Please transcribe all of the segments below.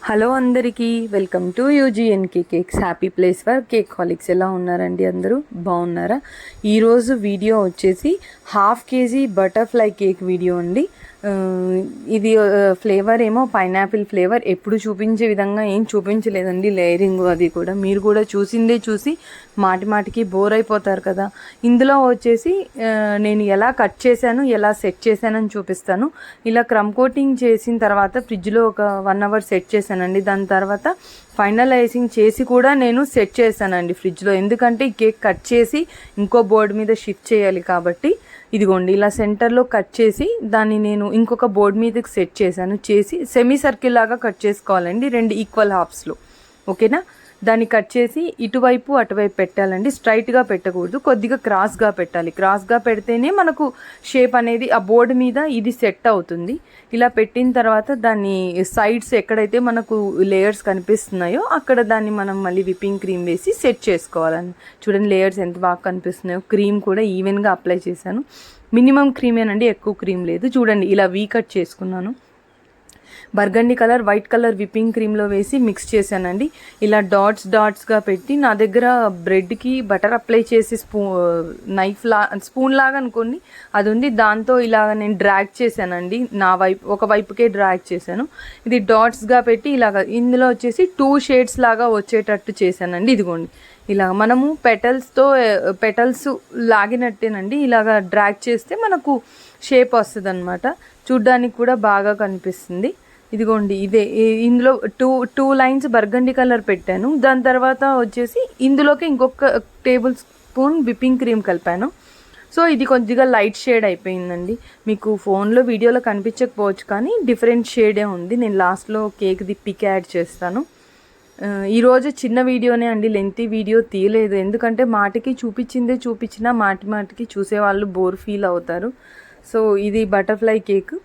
Hello అందరికీ welcome to UGNK cakes happy place for cakeholics. ఎలా ఉన్నారండి? అందరూ బాగున్నారా? ఈరోజు వీడియో వచ్చేసి 1/2 kg బటర్ఫ్లై కేక్ వీడియో అండి. ఇది ఫ్లేవర్ ఏమో పైనాపిల్ ఫ్లేవర్. ఎప్పుడు చూపించే విధంగా ఏం చూపించలేదండి. లేయరింగ్ అది కూడా మీరు కూడా చూసిందే చూసి మాటికి బోర్ అయిపోతారు కదా. ఇందులో వచ్చేసి నేను ఎలా కట్ చేశాను, ఎలా సెట్ చేశానని చూపిస్తాను. ఇలా క్రమ్ కోటింగ్ చేసిన తర్వాత ఫ్రిడ్జ్లో ఒక 1 hour సెట్ చేశానండి. దాని తర్వాత ఫైనలైజింగ్ చేసి కూడా నేను సెట్ చేశానండి ఫ్రిడ్జ్లో. ఎందుకంటే ఈ కేక్ కట్ చేసి ఇంకో బోర్డు మీద షిఫ్ట్ చేయాలి కాబట్టి. ఇదిగోండి ఇలా సెంటర్లో కట్ చేసి దాన్ని నేను ఇంకొక బోర్డు మీదకి సెట్ చేశాను. చేసి సెమీ సర్కిల్ లాగా కట్ చేసుకోవాలండి 2 ఈక్వల్ హాఫ్స్లో. ఓకేనా? దాన్ని కట్ చేసి ఇటువైపు అటువైపు పెట్టాలండి. స్ట్రైట్గా పెట్టకూడదు, కొద్దిగా క్రాస్గా పెట్టాలి. క్రాస్గా పెడితేనే మనకు షేప్ అనేది ఆ బోర్డు మీద ఇది సెట్ అవుతుంది. ఇలా పెట్టిన తర్వాత దాన్ని సైడ్స్ ఎక్కడైతే మనకు లేయర్స్ కనిపిస్తున్నాయో అక్కడ దాన్ని మనం మళ్ళీ విప్పింగ్ క్రీమ్ వేసి సెట్ చేసుకోవాలని. చూడండి లేయర్స్ ఎంత బాగా కనిపిస్తున్నాయో. క్రీమ్ కూడా ఈవెన్గా అప్లై చేశాను. మినిమం క్రీమేనండి, ఎక్కువ క్రీమ్ లేదు. చూడండి ఇలా వీ కట్ చేసుకున్నాను. Burgundy colour, white colour whipping క్రీమ్లో వేసి మిక్స్ చేశానండి. ఇలా డాట్స్గా పెట్టి నా దగ్గర బ్రెడ్కి బటర్ అప్లై చేసి స్పూన్ లాగా అనుకోండి అది ఉంది. దాంతో ఇలాగ నేను డ్రాగ్ చేశానండి. ఒక వైపుకే డ్రాగ్ చేశాను. ఇది డాట్స్గా పెట్టి ఇలాగ ఇందులో వచ్చేసి 2 షేడ్స్ లాగా వచ్చేటట్టు చేశానండి. ఇదిగోండి ఇలా మనము పెటల్స్ లాగినట్టేనండి. ఇలాగ డ్రాగ్ చేస్తే మనకు షేప్ వస్తుంది అనమాట. చూడ్డానికి కూడా బాగా కనిపిస్తుంది. ఇదిగోండి ఇదే. ఇందులో టూ లైన్స్ బర్గండి కలర్ పెట్టాను. దాని తర్వాత వచ్చేసి ఇందులోకి ఇంకొక టేబుల్ స్పూన్ విప్పింగ్ క్రీమ్ కలిపాను. సో ఇది కొద్దిగా లైట్ షేడ్ అయిపోయిందండి. మీకు ఫోన్లో వీడియోలో కనిపించకపోవచ్చు కానీ డిఫరెంట్ షేడే ఉంది. నేను లాస్ట్లో కేక్ పిక్ యాడ్ చేస్తాను. ఈరోజు చిన్న వీడియోనే అండి, లెంతీ వీడియో తీయలేదు. ఎందుకంటే మాటికి చూపించినా మాటికి చూసేవాళ్ళు బోర్ ఫీల్ అవుతారు. సో ఇది బటర్ఫ్లై కేక్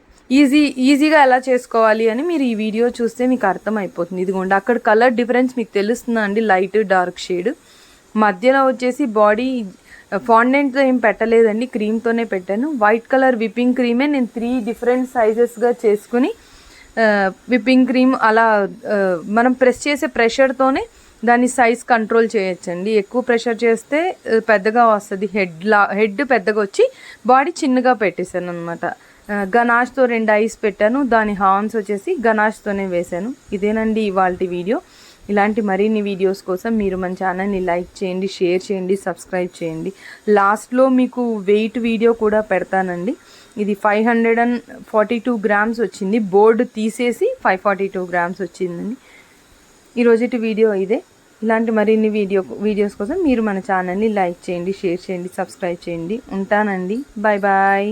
ఈజీగా ఎలా చేసుకోవాలి అని మీరు ఈ వీడియో చూస్తే మీకు అర్థమైపోతుంది. ఇదిగోండి అక్కడ కలర్ డిఫరెన్స్ మీకు తెలుస్తుందా అండి? Light dark shade. మధ్యలో వచ్చేసి బాడీ ఫాండెంట్తో ఏం పెట్టలేదండి, క్రీమ్తోనే పెట్టాను. వైట్ కలర్ విప్పింగ్ క్రీమే నేను 3 డిఫరెంట్ సైజెస్గా చేసుకుని విప్పింగ్ క్రీమ్ అలా మనం ప్రెస్ చేసే ప్రెషర్తోనే దాని సైజ్ కంట్రోల్ చేయొచ్చండి. ఎక్కువ ప్రెషర్ చేస్తే పెద్దగా వస్తుంది, హెడ్ పెద్దగా వచ్చి బాడీ చిన్నగా పెట్టేశాను అనమాట. గనాష్తో 2 ఐస్ పెట్టాను. దాని హార్న్స్ వచ్చేసి గనాష్తోనే వేశాను. ఇదేనండి ఇవాల్టి వీడియో. ఇలాంటి మరిన్ని వీడియోస్ కోసం మీరు మన ఛానల్ని లైక్ చేయండి, షేర్ చేయండి, సబ్స్క్రైబ్ చేయండి. లాస్ట్లో మీకు వెయిట్ వీడియో కూడా పెడతానండి. ఇది 542 grams వచ్చింది. బోర్డు తీసేసి 542 grams వచ్చిందండి. ఈరోజుటి వీడియో ఇదే. ఇలాంటి మరిన్ని వీడియోస్ కోసం మీరు మన ఛానల్ని లైక్ చేయండి, షేర్ చేయండి, సబ్స్క్రైబ్ చేయండి. ఉంటానండి. Bye bye.